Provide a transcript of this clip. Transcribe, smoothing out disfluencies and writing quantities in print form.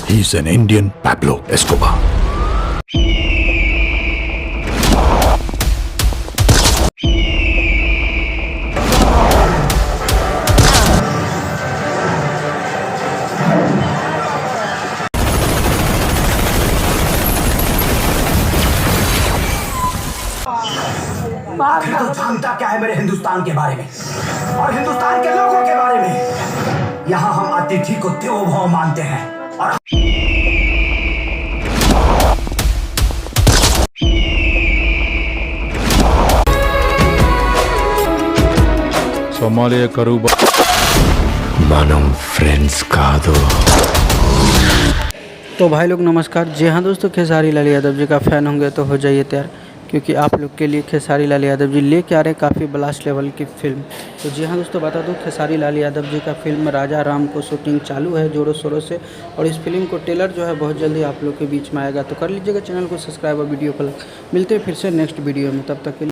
He's an Indian Pablo Escobar. आखिर तो जानता क्या है मेरे हिंदुस्तान के बारे में और हिंदुस्तान के लोगों के बारे में। यहाँ हम अतिथि को देवो भव मानते हैं और Somalia Karuba మనం फ्रेंड्स కాదు। तो भाई लोग नमस्कार। जी हाँ दोस्तों, खेसारी लाल यादव जी का फ़ैन होंगे तो हो जाइए तैयार, क्योंकि आप लोग के लिए खेसारी लाल यादव जी लेके आ रहे हैं काफ़ी ब्लास्ट लेवल की फ़िल्म। तो जी हाँ दोस्तों, बता दूं खेसारी लाल यादव जी का फ़िल्म राजा राम को शूटिंग चालू है जोरों शोरों से, और इस फिल्म को ट्रेलर जो है बहुत जल्दी आप लोग के बीच में आएगा। तो कर लीजिएगा चैनल को सब्सक्राइब और वीडियो को लाइक। मिलते हैं फिर से नेक्स्ट वीडियो में, तब तक के लिए।